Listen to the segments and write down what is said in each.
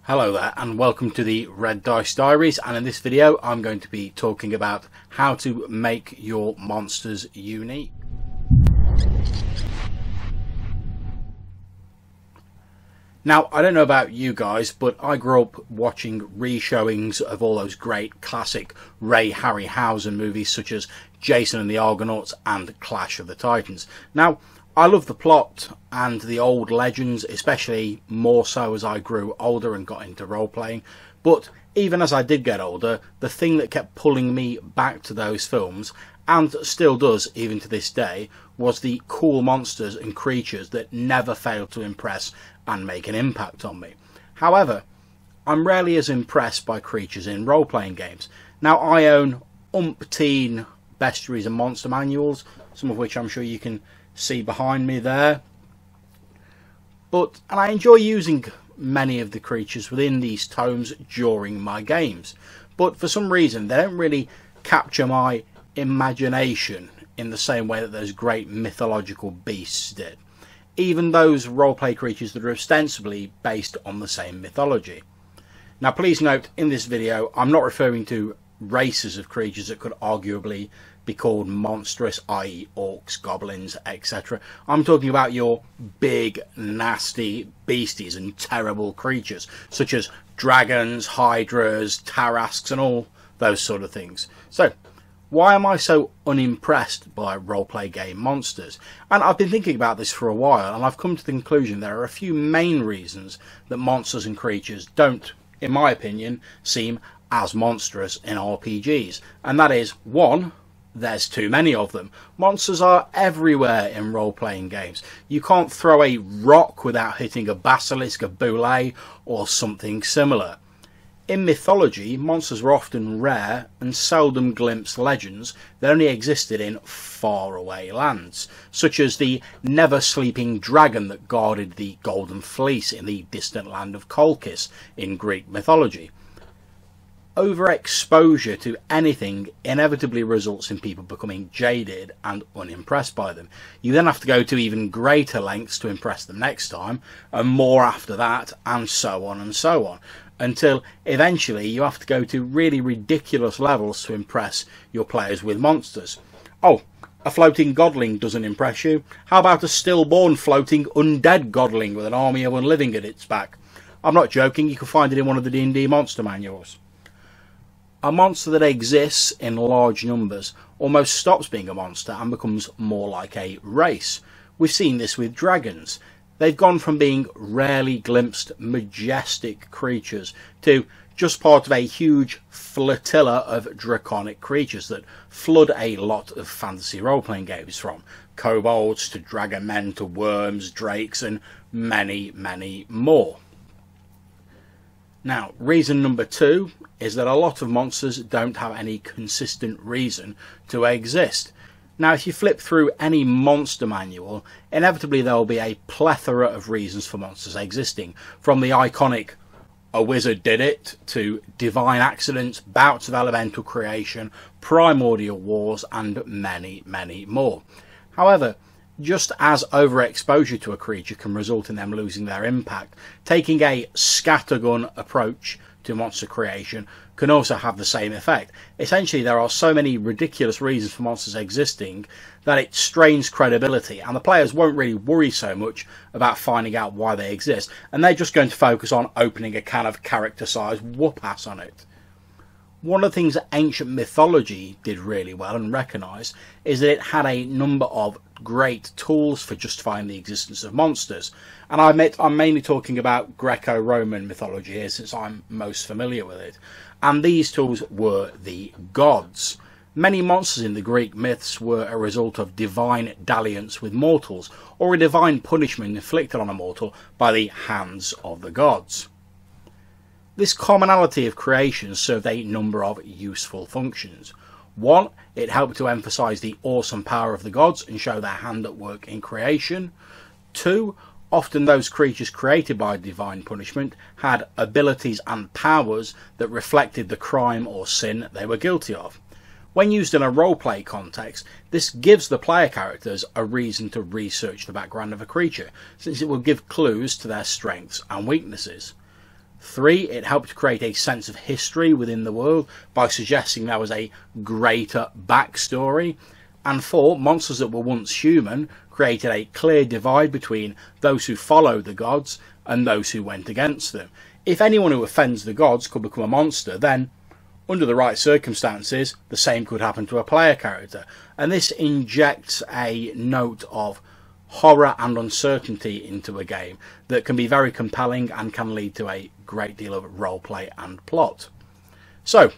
Hello there and welcome to the Red Dice Diaries, and in this video I'm going to be talking about how to make your monsters unique. Now, I don't know about you guys, but I grew up watching re-showings of all those great classic Ray Harryhausen movies such as Jason and the Argonauts and Clash of the Titans. Now, I love the plot and the old legends, especially more so as I grew older and got into role-playing. But even as I did get older, the thing that kept pulling me back to those films, and still does even to this day, was the cool monsters and creatures that never failed to impress and make an impact on me. However, I'm rarely as impressed by creatures in role-playing games. Now, I own umpteen bestiaries and monster manuals, some of which I'm sure you can see behind me there, and I enjoy using many of the creatures within these tomes during my games, but for some reason they don't really capture my imagination in the same way that those great mythological beasts did, even those roleplay creatures that are ostensibly based on the same mythology. Now, please note, in this video I'm not referring to races of creatures that could arguably be called monstrous, i.e. orcs, goblins, etc. I'm talking about your big, nasty beasties and terrible creatures, such as dragons, hydras, tarasques, and all those sort of things. So, why am I so unimpressed by roleplay game monsters? And I've been thinking about this for a while, and I've come to the conclusion there are a few main reasons that monsters and creatures don't, in my opinion, seem as monstrous in RPGs. And that is, one, there's too many of them. Monsters are everywhere in role-playing games. You can't throw a rock without hitting a basilisk, a boule, or something similar. In mythology, monsters were often rare and seldom glimpsed legends that only existed in faraway lands, such as the never-sleeping dragon that guarded the Golden Fleece in the distant land of Colchis in Greek mythology. Overexposure to anything inevitably results in people becoming jaded and unimpressed by them. You then have to go to even greater lengths to impress them next time, and more after that, and so on, until eventually you have to go to really ridiculous levels to impress your players with monsters. Oh, a floating godling doesn't impress you? How about a stillborn floating undead godling with an army of unliving at its back? I'm not joking, you can find it in one of the D&D monster manuals. A monster that exists in large numbers almost stops being a monster and becomes more like a race. We've seen this with dragons. They've gone from being rarely glimpsed, majestic creatures to just part of a huge flotilla of draconic creatures that flood a lot of fantasy role-playing games, from kobolds to dragon men to worms, drakes, and many, many more. Now, reason number two is that a lot of monsters don't have any consistent reason to exist. Now, if you flip through any monster manual, inevitably there will be a plethora of reasons for monsters existing, from the iconic "a wizard did it" to divine accidents, bouts of elemental creation, primordial wars, and many, many more. However, just as overexposure to a creature can result in them losing their impact, taking a scattergun approach to monster creation can also have the same effect. Essentially, there are so many ridiculous reasons for monsters existing that it strains credibility, and the players won't really worry so much about finding out why they exist, and they're just going to focus on opening a can of character-sized whoop-ass on it. One of the things that ancient mythology did really well and recognised is that it had a number of great tools for justifying the existence of monsters. And I admit I'm mainly talking about Greco-Roman mythology here, since I'm most familiar with it. And these tools were the gods. Many monsters in the Greek myths were a result of divine dalliance with mortals, or a divine punishment inflicted on a mortal by the hands of the gods. This commonality of creation served a number of useful functions. One, it helped to emphasise the awesome power of the gods and show their hand at work in creation. Two, often those creatures created by divine punishment had abilities and powers that reflected the crime or sin they were guilty of. When used in a roleplay context, this gives the player characters a reason to research the background of a creature, since it will give clues to their strengths and weaknesses. 3, it helped create a sense of history within the world by suggesting there was a greater backstory. And 4, monsters that were once human created a clear divide between those who followed the gods and those who went against them. If anyone who offends the gods could become a monster, then under the right circumstances the same could happen to a player character, and this injects a note of horror and uncertainty into a game that can be very compelling and can lead to a great deal of roleplay and plot. So,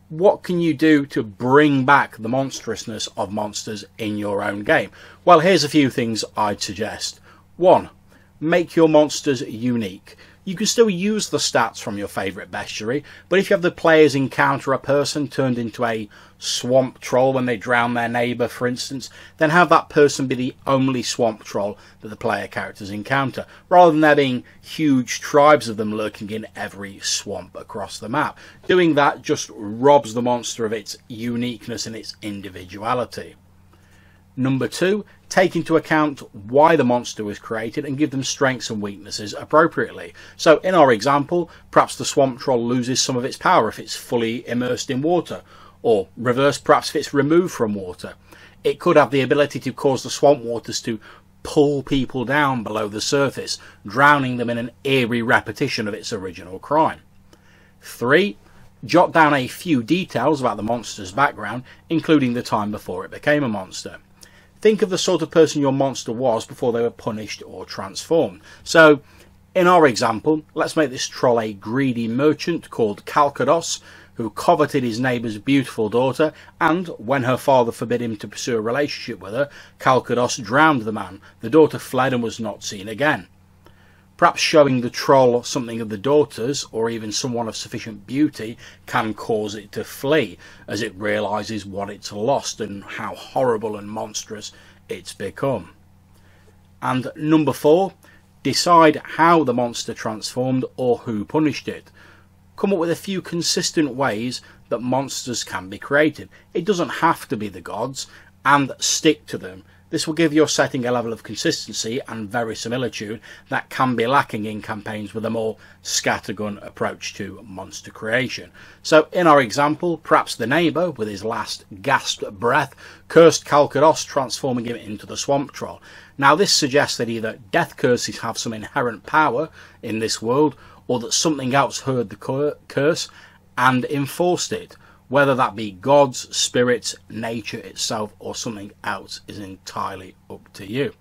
what can you do to bring back the monstrousness of monsters in your own game? Well, here's a few things I'd suggest. 1. Make your monsters unique. You can still use the stats from your favourite bestiary, but if you have the players encounter a person turned into a swamp troll when they drown their neighbour, for instance, then have that person be the only swamp troll that the player characters encounter, rather than there being huge tribes of them lurking in every swamp across the map. Doing that just robs the monster of its uniqueness and its individuality. Number 2, take into account why the monster was created and give them strengths and weaknesses appropriately. So in our example, perhaps the swamp troll loses some of its power if it's fully immersed in water, or reverse, perhaps if it's removed from water. It could have the ability to cause the swamp waters to pull people down below the surface, drowning them in an eerie repetition of its original crime. 3, jot down a few details about the monster's background, including the time before it became a monster. Think of the sort of person your monster was before they were punished or transformed. So, in our example, let's make this troll a greedy merchant called Calcados, who coveted his neighbour's beautiful daughter, and when her father forbid him to pursue a relationship with her, Calcados drowned the man. The daughter fled and was not seen again. Perhaps showing the troll something of the daughter's, or even someone of sufficient beauty, can cause it to flee, as it realises what it's lost and how horrible and monstrous it's become. And number 4, decide how the monster transformed or who punished it. Come up with a few consistent ways that monsters can be created. It doesn't have to be the gods, and stick to them. This will give your setting a level of consistency and verisimilitude that can be lacking in campaigns with a more scattergun approach to monster creation. So in our example, perhaps the neighbour, with his last gasped breath, cursed Calcados, transforming him into the swamp troll. Now this suggests that either death curses have some inherent power in this world, or that something else heard the curse and enforced it. Whether that be gods, spirits, nature itself, or something else is entirely up to you.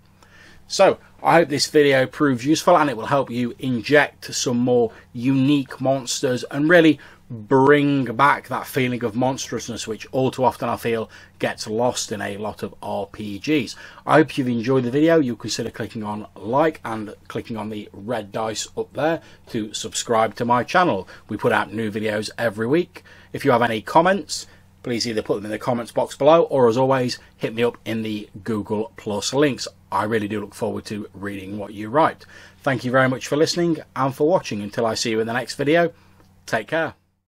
So, I hope this video proves useful and it will help you inject some more unique monsters and really bring back that feeling of monstrousness which all too often I feel gets lost in a lot of RPGs. I hope you've enjoyed the video. You'll consider clicking on like and clicking on the red dice up there to subscribe to my channel. We put out new videos every week. If you have any comments, please either put them in the comments box below or, as always, hit me up in the Google Plus links. I really do look forward to reading what you write. Thank you very much for listening and for watching. Until I see you in the next video, take care.